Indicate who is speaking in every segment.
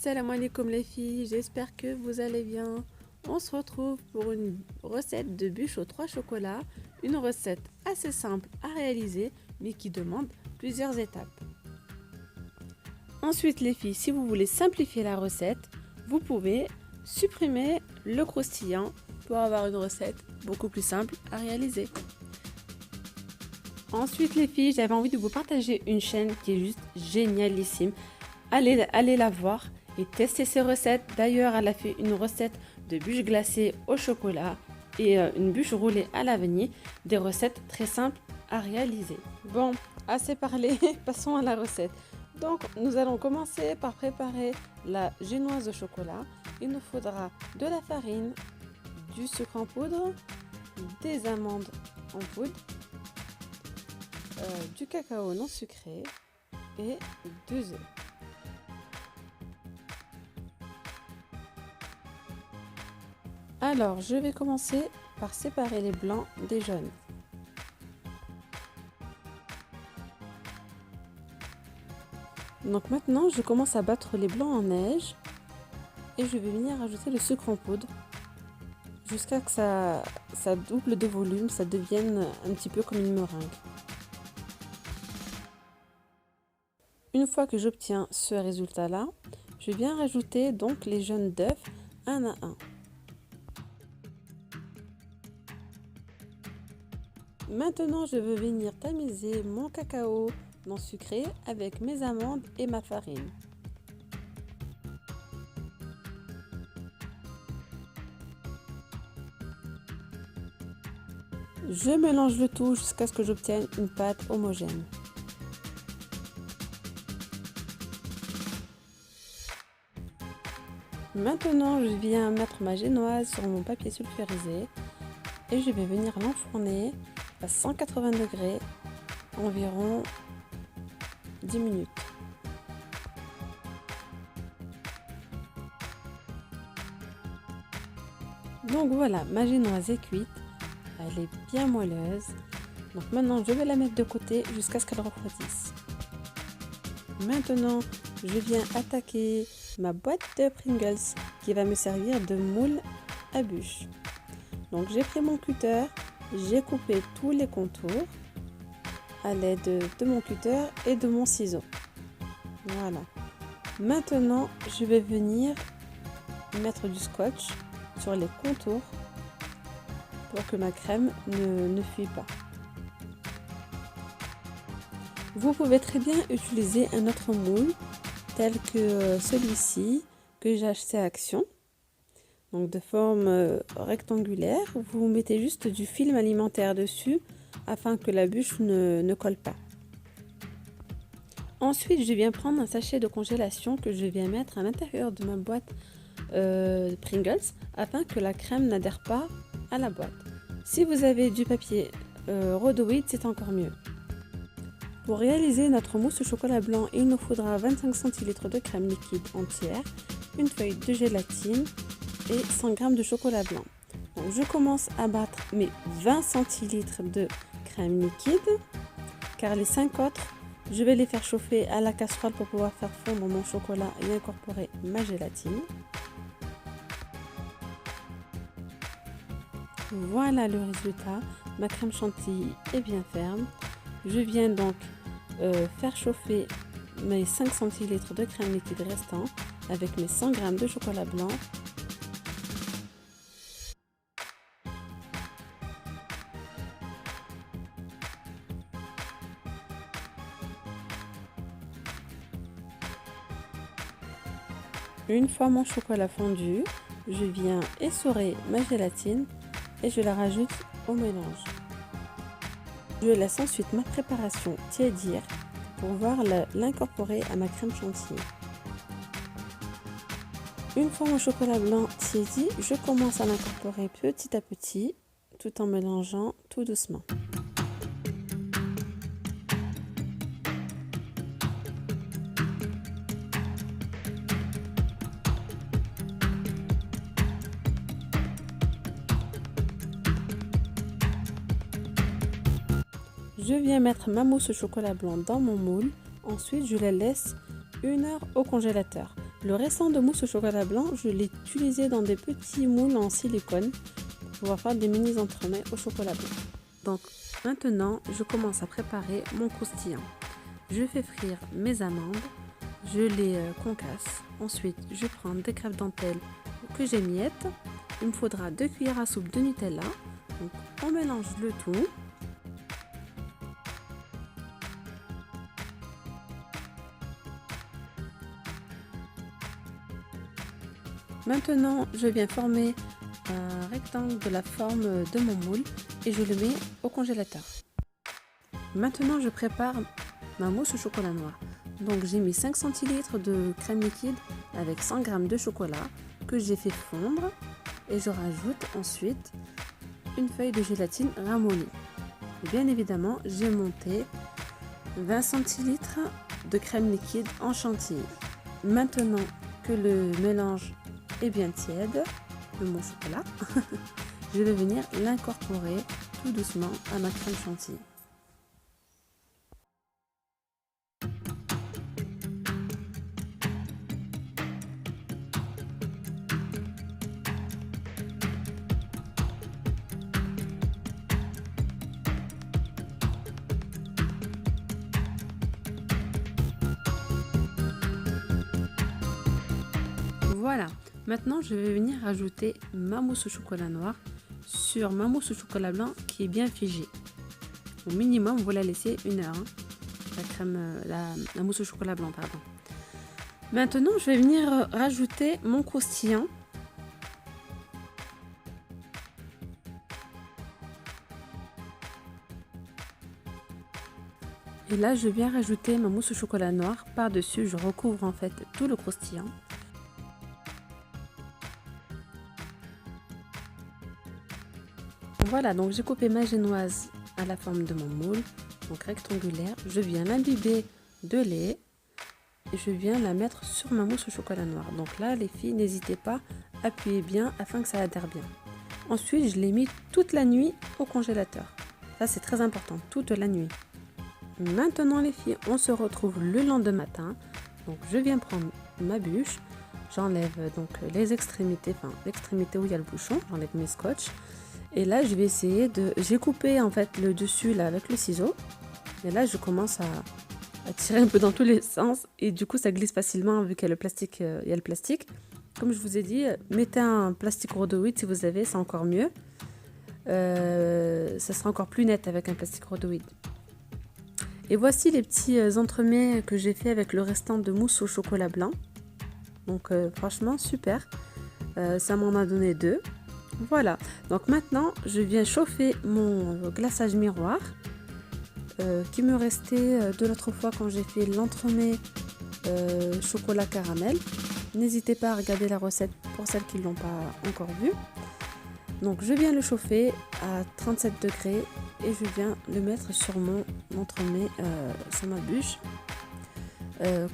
Speaker 1: Assalamu alaikum les filles, j'espère que vous allez bien. On se retrouve pour une recette de bûche aux 3 chocolats, une recette assez simple à réaliser mais qui demande plusieurs étapes. Ensuite les filles, si vous voulez simplifier la recette, vous pouvez supprimer le croustillant pour avoir une recette beaucoup plus simple à réaliser. Ensuite les filles, j'avais envie de vous partager une chaîne qui est juste génialissime. Allez la voir et tester ses recettes. D'ailleurs, elle a fait une recette de bûche glacée au chocolat et une bûche roulée à la vanille. Des recettes très simples à réaliser. Bon, assez parlé, passons à la recette. Donc, nous allons commencer par préparer la génoise au chocolat. Il nous faudra de la farine, du sucre en poudre, des amandes en poudre, du cacao non sucré et 2 œufs. Alors, je vais commencer par séparer les blancs des jaunes. Donc maintenant, je commence à battre les blancs en neige et je vais venir ajouter le sucre en poudre jusqu'à ce que ça double de volume, ça devienne un petit peu comme une meringue. Une fois que j'obtiens ce résultat-là, je viens rajouter donc les jaunes d'œufs un à un. Maintenant, je veux venir tamiser mon cacao non sucré avec mes amandes et ma farine. Je mélange le tout jusqu'à ce que j'obtienne une pâte homogène. Maintenant, je viens mettre ma génoise sur mon papier sulfurisé et je vais venir l'enfourner à 180 degrés environ 10 minutes. Donc voilà, ma génoise est cuite, elle est bien moelleuse. Donc maintenant je vais la mettre de côté jusqu'à ce qu'elle refroidisse. Maintenant je viens attaquer ma boîte de Pringles qui va me servir de moule à bûche. Donc j'ai pris mon cutter, j'ai coupé tous les contours à l'aide de mon cutter et de mon ciseau. Voilà. Maintenant, je vais venir mettre du scotch sur les contours pour que ma crème ne fuit pas. Vous pouvez très bien utiliser un autre moule tel que celui-ci que j'ai acheté à Action. Donc de forme rectangulaire, vous mettez juste du film alimentaire dessus afin que la bûche ne colle pas. Ensuite, je viens prendre un sachet de congélation que je viens mettre à l'intérieur de ma boîte Pringles afin que la crème n'adhère pas à la boîte. Si vous avez du papier rhodoïde, c'est encore mieux. Pour réaliser notre mousse au chocolat blanc, il nous faudra 25 cl de crème liquide entière, une feuille de gélatine et 100 g de chocolat blanc. Donc je commence à battre mes 20 cl de crème liquide, car les 5 autres, je vais les faire chauffer à la casserole pour pouvoir faire fondre mon chocolat et incorporer ma gélatine. Voilà le résultat, ma crème chantilly est bien ferme. Je viens donc faire chauffer mes 5 cl de crème liquide restants avec mes 100 g de chocolat blanc. Une fois mon chocolat fondu, je viens essorer ma gélatine et je la rajoute au mélange. Je laisse ensuite ma préparation tiédir pour pouvoir l'incorporer à ma crème chantilly. Une fois mon chocolat blanc tiédi, je commence à l'incorporer petit à petit tout en mélangeant tout doucement. Je viens mettre ma mousse au chocolat blanc dans mon moule. Ensuite, je la laisse 1 heure au congélateur. Le restant de mousse au chocolat blanc, je l'ai utilisé dans des petits moules en silicone pour pouvoir faire des mini entremets au chocolat blanc. Donc maintenant, je commence à préparer mon croustillant. Je fais frire mes amandes, je les concasse. Ensuite, je prends des crêpes dentelles que j'émiette. Il me faudra 2 cuillères à soupe de Nutella. Donc on mélange le tout. Maintenant, je viens former un rectangle de la forme de mon moule et je le mets au congélateur. Maintenant, je prépare ma mousse au chocolat noir. Donc j'ai mis 5 centilitres de crème liquide avec 100 g de chocolat que j'ai fait fondre et je rajoute ensuite une feuille de gélatine ramollie. Et bien évidemment, j'ai monté 20 centilitres de crème liquide en chantilly. Maintenant que le mélange est bien tiède, de mon chocolat, je vais venir l'incorporer tout doucement à ma crème chantilly. Voilà, maintenant je vais venir rajouter ma mousse au chocolat noir sur ma mousse au chocolat blanc qui est bien figée. Au minimum, vous la laissez 1 heure, la crème, la mousse au chocolat blanc, pardon. Maintenant, je vais venir rajouter mon croustillant. Et là, je viens rajouter ma mousse au chocolat noir par-dessus. Je recouvre en fait tout le croustillant. Voilà, donc j'ai coupé ma génoise à la forme de mon moule, donc rectangulaire. Je viens l'imbiber de lait et je viens la mettre sur ma mousse au chocolat noir. Donc là, les filles, n'hésitez pas, appuyez bien afin que ça adhère bien. Ensuite, je l'ai mis toute la nuit au congélateur. Ça, c'est très important, toute la nuit. Maintenant, les filles, on se retrouve le lendemain matin. Donc, je viens prendre ma bûche. J'enlève donc les extrémités, enfin l'extrémité où il y a le bouchon. J'enlève mes scotch. Et là, je vais essayer de... J'ai coupé en fait le dessus là avec le ciseau. Et là, je commence à tirer un peu dans tous les sens. Et du coup, ça glisse facilement vu qu'il y a le plastique. Comme je vous ai dit, mettez un plastique rhodoïde si vous avez, c'est encore mieux. Ça sera encore plus net avec un plastique rhodoïde. Et voici les petits entremets que j'ai fait avec le restant de mousse au chocolat blanc. Donc franchement, super. Ça m'en a donné 2. Voilà, donc maintenant je viens chauffer mon glaçage miroir qui me restait de l'autre fois quand j'ai fait l'entremet chocolat caramel. N'hésitez pas à regarder la recette pour celles qui ne l'ont pas encore vue. Donc je viens le chauffer à 37 degrés et je viens le mettre sur mon entremet, sur ma bûche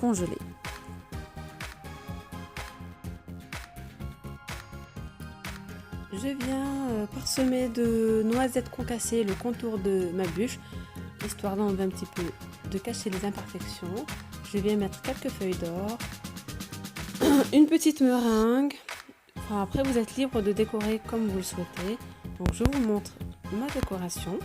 Speaker 1: congelée. Je viens parsemer de noisettes concassées le contour de ma bûche, histoire d'enlever un petit peu, de cacher les imperfections. Je viens mettre quelques feuilles d'or, une petite meringue. Enfin, après, vous êtes libre de décorer comme vous le souhaitez. Donc, je vous montre ma décoration.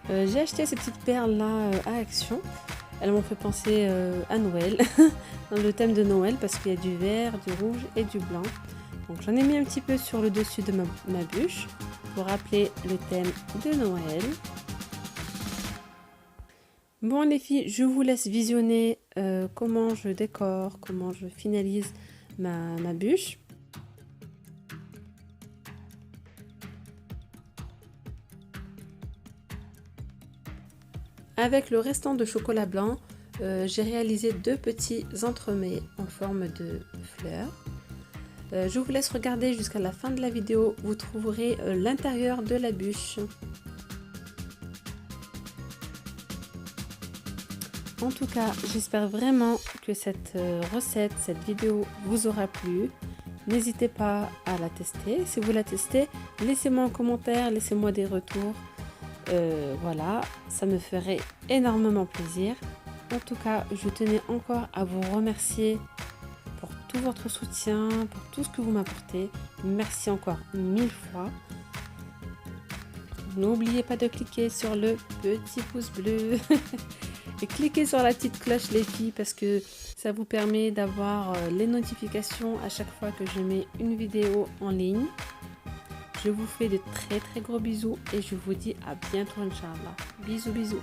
Speaker 1: J'ai acheté ces petites perles là à Action. Elles m'ont fait penser à Noël, dans le thème de Noël, parce qu'il y a du vert, du rouge et du blanc. Donc j'en ai mis un petit peu sur le dessus de ma bûche pour rappeler le thème de Noël. Bon les filles, je vous laisse visionner comment je décore, comment je finalise ma bûche. Avec le restant de chocolat blanc, j'ai réalisé 2 petits entremets en forme de fleurs. Je vous laisse regarder jusqu'à la fin de la vidéo, vous trouverez l'intérieur de la bûche. En tout cas, j'espère vraiment que cette recette, cette vidéo vous aura plu. N'hésitez pas à la tester. Si vous la testez, laissez-moi un commentaire, laissez-moi des retours. Voilà, ça me ferait énormément plaisir. En tout cas, je tenais encore à vous remercier pour tout votre soutien, pour tout ce que vous m'apportez. Merci encore 1000 fois. N'oubliez pas de cliquer sur le petit pouce bleu et cliquez sur la petite cloche les filles parce que ça vous permet d'avoir les notifications à chaque fois que je mets une vidéo en ligne. Je vous fais de très très gros bisous et je vous dis à bientôt Inch'Allah. Bisous bisous.